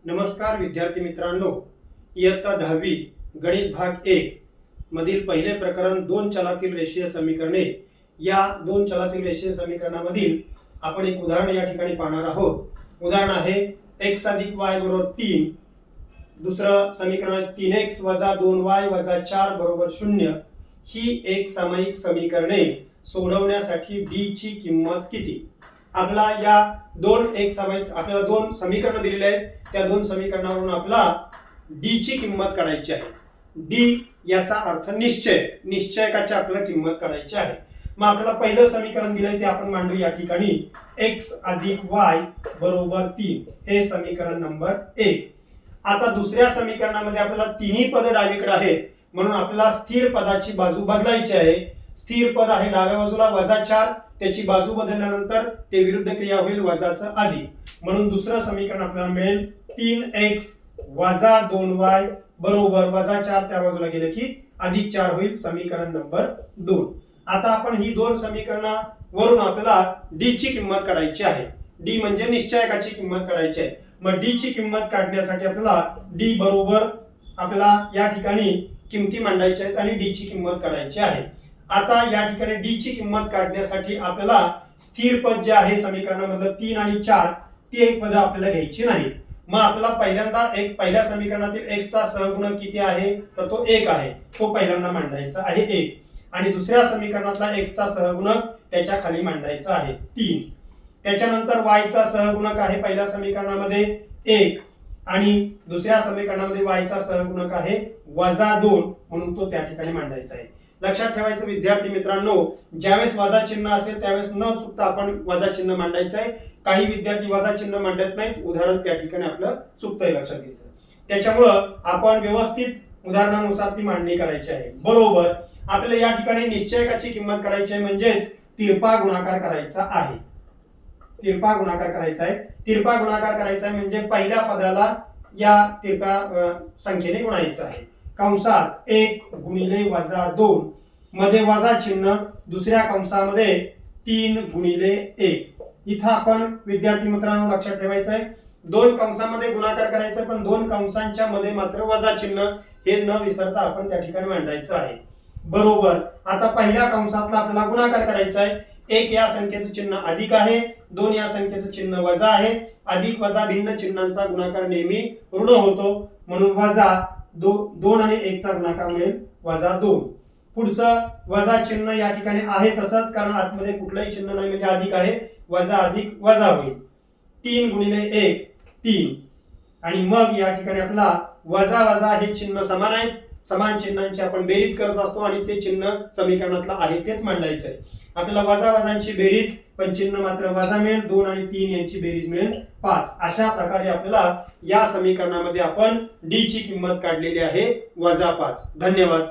नमस्कार विद्यार्थी मित्रांनो, इयत्ता 10वी गणित भाग 1 मधील पहिले प्रकरण दोन चलातील रेषीय समीकरणे या दोन चलातील रेषीय समीकरणामधील आपण एक उदाहरण या ठिकाणी पाहणार आहोत। उदाहरण आहे x अधिक y बरोबर 3, दुसरं समीकरण आहे 3x वजा 2y वजा 4 बरोबर 0। ही एक सामायिक समीकरणे सोडवण्यासाठी d ची किंमत किती? आपला या दोन एक सामायिक आपल्याला दोन समीकरण दिलेले आहेत, त्या दोन समीकरणावरून आपला d ची किंमत काढायची आहे। d याचा अर्थ निश्चय, निश्चयकाची आपल्याला किंमत काढायची आहे। मग आपल्याला पहिलं समीकरण दिलंय ते आपण मांडू या ठिकाणी x अधिक y बरोबर 3 हे समीकरण नंबर 1। आता दुसऱ्या समीकरणामध्ये आपल्याला तिन्ही पद डावीकडे आहेत, म्हणून आपल्याला स्थिर पदाची बाजू बदलायची आहे। स्थिर पद आहे डाव्या बाजूला -4, त्याची बाजू बदलल्यानंतर ते विरुद्ध क्रिया होईल वजाचं अधिक, म्हणून दुसरं समीकरण आपल्याला मिळेल 3x वजा 2y बरोबर -4 त्या बाजूला गेले की +4 होईल, समीकरण नंबर 2। आता आपण ही दोन समीकरणावरून आपल्याला d ची किंमत काढायची आहे। d म्हणजे निश्चयकाची किंमत काढायची आहे। मग d ची किंमत काढण्यासाठी आपल्याला d बरोबर आपल्याला या ठिकाणी किमती मांडायच्या आहेत आणि d ची किंमत काढायची आहे। आता या ठिकाणी d ची किंमत काढण्यासाठी आपल्याला स्थिर पद जे आहे समीकरणामधलं 3 आणि 4 ती एक पद आपल्याला घ्यायची नाही। मग आपल्याला पहिल्यांदा पहिल्या समीकरणातील x चा सहगुणक किती आहे, तर तो 1 आहे, तो पहिल्यांदा मांडायचा आहे 1। आणि दुसऱ्या समीकरणातला x चा सहगुणक त्याच्या खाली मांडायचा आहे 3। त्याच्यानंतर y चा सहगुणक आहे पहिल्या समीकरणामध्ये 1 आणि दुसऱ्या समीकरणामध्ये y चा सहगुणक आहे -2, म्हणून तो त्या ठिकाणी मांडायचा आहे। लक्षात ठेवायचं विद्यार्थी मित्रांनो, ज्यावेळेस वजा चिन्ह असेल त्यावेळेस न चुकता आपण वजा चिन्ह मांडायचं आहे। काही विद्यार्थी वजा चिन्ह मांडत नाहीत, उदाहरण त्या ठिकाणी आपलं चुकतंय, लक्षात घ्यायचं। त्याच्यामुळं आपण व्यवस्थित उदाहरणानुसार ती मांडणी करायची आहे। बरोबर आपल्याला या ठिकाणी निश्चयकाची किंमत काढायची आहे, म्हणजेच तिरपा गुणाकार करायचा आहे। तिरपा गुणाकार करायचा आहे। तिरपा गुणाकार करायचा आहे म्हणजे पहिल्या पदाला या तिरपा संख्येने गुणायचं आहे। कंसात 1 गुणिले -2 मध्ये वजा चिन्ह, दुसऱ्या कंसामध्ये 3 गुणिले 1। इथं आपण विद्यार्थी मित्रांनो लक्षात ठेवायचं आहे, दोन कंसामध्ये गुणाकार करायचा, पण दोन कंसांच्या मध्ये मात्र वजा चिन्ह हे न विसरता आपण त्या ठिकाणी मांडायचं आहे। बरोबर आता पहिल्या कंसातला आपल्याला गुणाकार करायचा आहे। 1 या संख्येचं चिन्ह अधिक आहे, 2 या संख्येचं चिन्ह वजा आहे। अधिक वजा भिन्न चिन्हांचा गुणाकार नेहमी ऋण होतो, म्हणून वजा 2 आणि 1 चा गुणाकार मिळेल -2। पुढचं वजा चिन्ह या ठिकाणी आहे तसंच, कारण आतमध्ये कुठलंही चिन्ह नाही म्हणजे अधिक आहे, वजा अधिक वजा होईल। 3 गुणिले 1 3, आणि मग या ठिकाणी आपला वजा वजा हे चिन्ह समान आहेत, समान चिन्हांची आपण बेरीज करत असतो आणि ते चिन्ह समीकरणातलं आहे तेच मांडायचं आहे। आपल्याला वजा वजांची बेरीज पण चिन्ह मात्र वजा मिळेल, 2 आणि 3 यांची बेरीज मिळेल 5। अशा प्रकारे आपल्याला या समीकरणामध्ये आपण d ची किंमत काढलेली आहे -5। धन्यवाद।